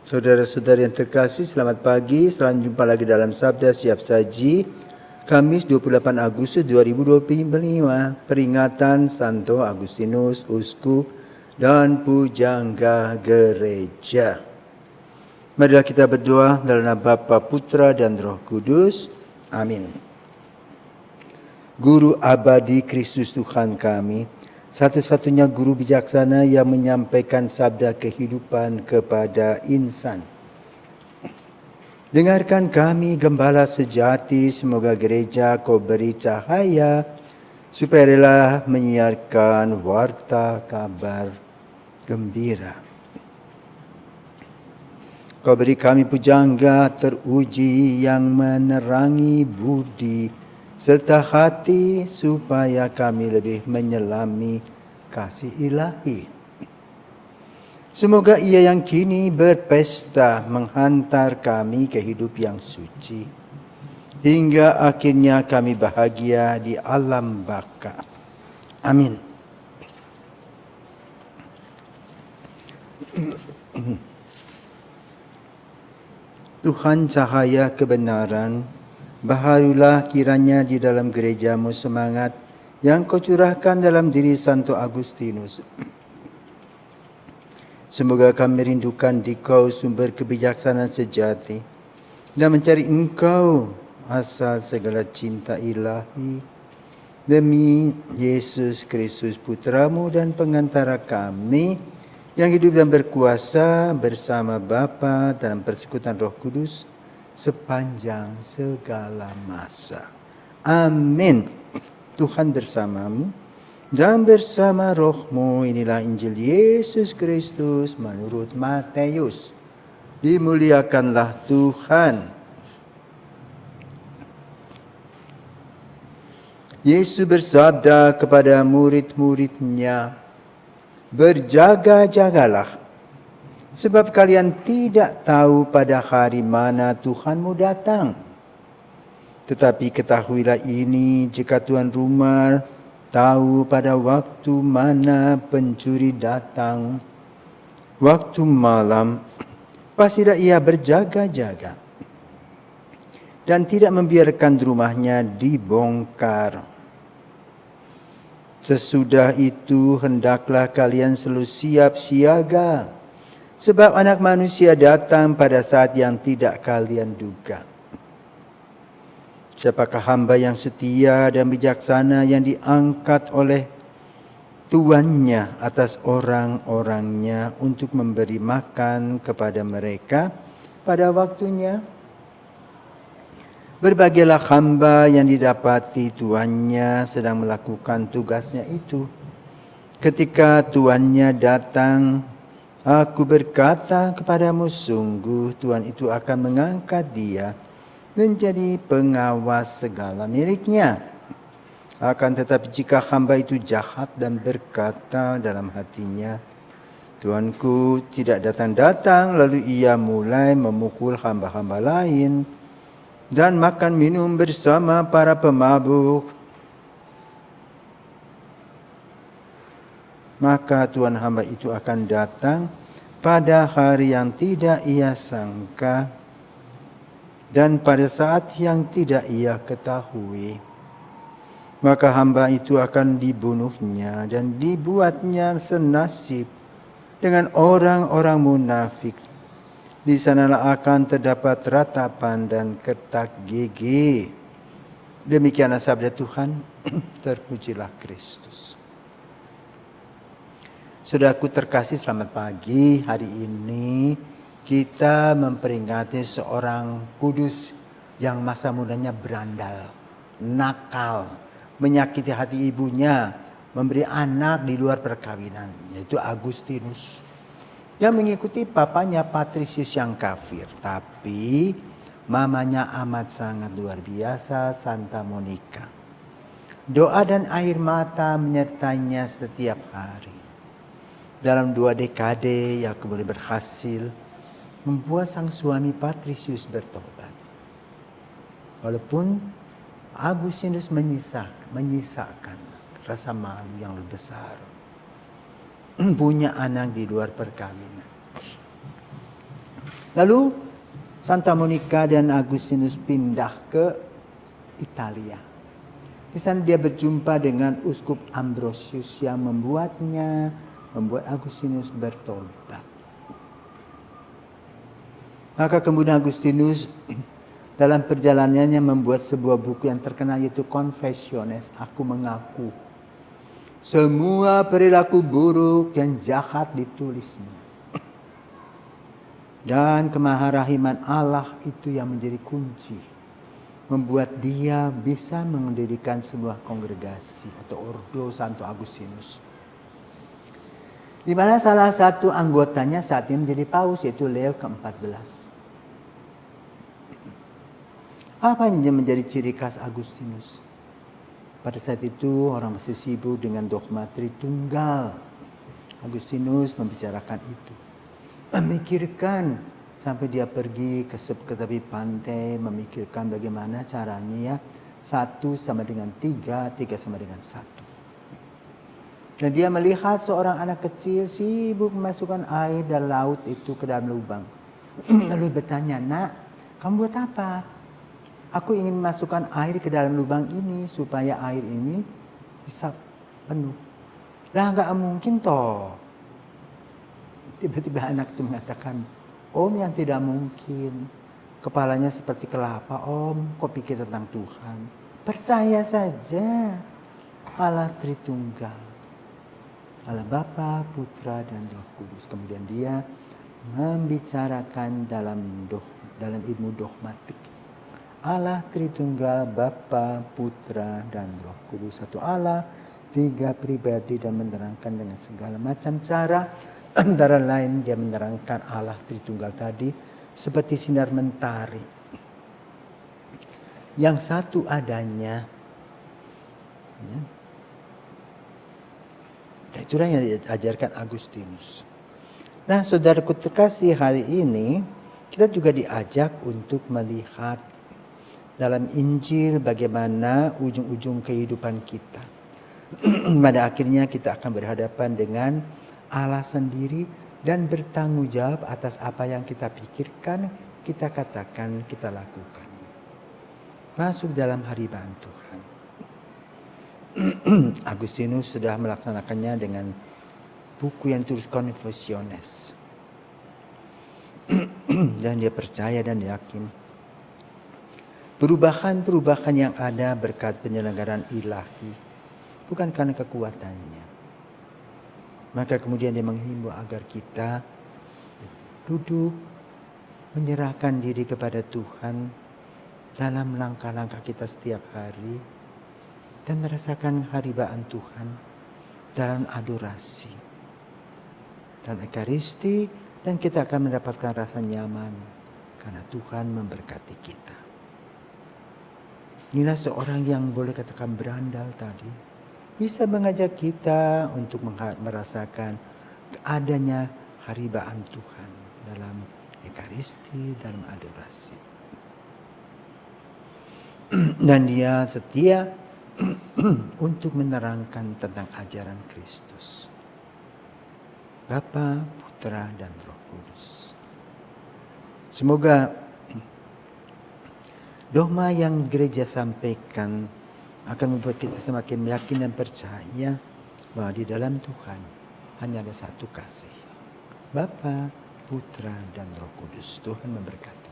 Saudara-saudari yang terkasih, selamat pagi. Selamat jumpa lagi dalam Sabda Siap Saji, Kamis 28 Agustus 2025, peringatan Santo Agustinus, Uskup dan Pujangga Gereja. Marilah kita berdoa dalam nama Bapa, Putra dan Roh Kudus. Amin. Guru abadi Kristus Tuhan kami, satu-satunya guru bijaksana yang menyampaikan sabda kehidupan kepada insan. Dengarkan kami, Gembala sejati, semoga gereja Kau beri cahaya, supaya rela menyiarkan warta kabar gembira. Kau beri kami pujangga teruji yang menerangi budi serta hati, supaya kami lebih menyelami kasih ilahi. Semoga ia yang kini berpesta menghantar kami ke hidup yang suci, hingga akhirnya kami bahagia di alam baka. Amin. Tuhan cahaya kebenaran, baharulah kiranya di dalam gerejamu semangat yang Kau curahkan dalam diri Santo Agustinus. Semoga kami merindukan di Kau sumber kebijaksanaan sejati dan mencari Engkau asal segala cinta ilahi. Demi Yesus Kristus Putramu dan pengantara kami, yang hidup dan berkuasa bersama Bapa dalam persekutuan Roh Kudus sepanjang segala masa. Amin. Tuhan bersamamu dan bersama rohmu. Inilah Injil Yesus Kristus menurut Matius. Dimuliakanlah Tuhan. Yesus bersabda kepada murid-muridnya, "Berjaga-jagalah, sebab kalian tidak tahu pada hari mana Tuhanmu datang. Tetapi ketahuilah ini, jika tuan rumah tahu pada waktu mana pencuri datang, waktu malam, pastilah ia berjaga-jaga dan tidak membiarkan rumahnya dibongkar. Sesudah itu hendaklah kalian selalu siap siaga, sebab Anak Manusia datang pada saat yang tidak kalian duga. Siapakah hamba yang setia dan bijaksana yang diangkat oleh tuannya atas orang-orangnya untuk memberi makan kepada mereka pada waktunya? Berbagailah hamba yang didapati tuannya sedang melakukan tugasnya itu. Ketika tuannya datang, aku berkata kepadamu, sungguh Tuan itu akan mengangkat dia menjadi pengawas segala miliknya. Akan tetapi jika hamba itu jahat dan berkata dalam hatinya, Tuanku tidak datang-datang, lalu ia mulai memukul hamba-hamba lain dan makan minum bersama para pemabuk, maka Tuhan hamba itu akan datang pada hari yang tidak ia sangka dan pada saat yang tidak ia ketahui. Maka hamba itu akan dibunuhnya dan dibuatnya senasib dengan orang-orang munafik. Di sanalah akan terdapat ratapan dan ketak gigi. Demikianlah sabda Tuhan. Terpujilah Kristus. Saudaraku terkasih, selamat pagi. Hari ini kita memperingati seorang kudus yang masa mudanya berandal, nakal, menyakiti hati ibunya, memberi anak di luar perkawinan, yaitu Agustinus, yang mengikuti papanya Patrisius yang kafir. Tapi mamanya amat sangat luar biasa, Santa Monica. Doa dan air mata menyertainya setiap hari. Dalam 2 dekade ia kemudian berhasil membuat sang suami Patrisius bertobat. Walaupun Agustinus menyisakan rasa malu yang lebih besar, punya anak di luar perkawinan. Lalu Santa Monica dan Agustinus pindah ke Italia. Di sana dia berjumpa dengan Uskup Ambrosius yang membuat Agustinus bertobat. Maka kemudian Agustinus dalam perjalanannya membuat sebuah buku yang terkenal, yaitu Confessiones, Aku Mengaku. Semua perilaku buruk yang jahat ditulisnya. Dan kemaharahiman Allah itu yang menjadi kunci, membuat dia bisa mendirikan sebuah kongregasi atau Ordo Santo Agustinus, di mana salah satu anggotanya saat ini menjadi paus, yaitu Leo ke-14. Apa yang menjadi ciri khas Agustinus? Pada saat itu orang masih sibuk dengan dogma Tritunggal. Agustinus membicarakan itu, memikirkan sampai dia pergi ke tepi pantai, memikirkan bagaimana caranya satu sama dengan tiga, tiga sama dengan satu. Dan dia melihat seorang anak kecil sibuk memasukkan air dari laut itu ke dalam lubang. Lalu bertanya, "Nak, kamu buat apa?" "Aku ingin memasukkan air ke dalam lubang ini supaya air ini bisa penuh." "Lah nggak mungkin toh." Tiba-tiba anak itu mengatakan, "Om, yang tidak mungkin. Kepalanya seperti kelapa, Om. Kok pikir tentang Tuhan? Percaya saja. Allah Tritunggal. Allah Bapa, Putra, dan Roh Kudus." Kemudian dia membicarakan dalam ilmu dogmatik. Allah Tritunggal, Bapa, Putra, dan Roh Kudus. Satu Allah, tiga pribadi, dan menerangkan dengan segala macam cara. Antara lain dia menerangkan Allah Tritunggal tadi seperti sinar mentari. Yang satu adanya. Ya. Dan itulah yang diajarkan Agustinus. Nah, saudaraku terkasih, hari ini kita juga diajak untuk melihat dalam Injil bagaimana ujung-ujung kehidupan kita. Pada akhirnya kita akan berhadapan dengan Allah sendiri dan bertanggung jawab atas apa yang kita pikirkan, kita katakan, kita lakukan. Masuk dalam haribaan Tuhan. Agustinus sudah melaksanakannya dengan buku yang tulis Confessiones. Dan dia percaya dan yakin perubahan-perubahan yang ada berkat penyelenggaraan ilahi, bukan karena kekuatannya. Maka kemudian dia menghimbau agar kita duduk, menyerahkan diri kepada Tuhan dalam langkah-langkah kita setiap hari, dan merasakan haribaan Tuhan dalam adorasi dan ekaristi, dan kita akan mendapatkan rasa nyaman karena Tuhan memberkati kita. Inilah seorang yang boleh katakan berandal tadi, bisa mengajak kita untuk merasakan adanya haribaan Tuhan dalam ekaristi, dalam adorasi. Dan dia setia untuk menerangkan tentang ajaran Kristus, Bapa, Putra, dan Roh Kudus. Semoga dogma yang gereja sampaikan akan membuat kita semakin yakin dan percaya bahwa di dalam Tuhan hanya ada satu kasih, Bapa, Putra, dan Roh Kudus. Tuhan memberkati.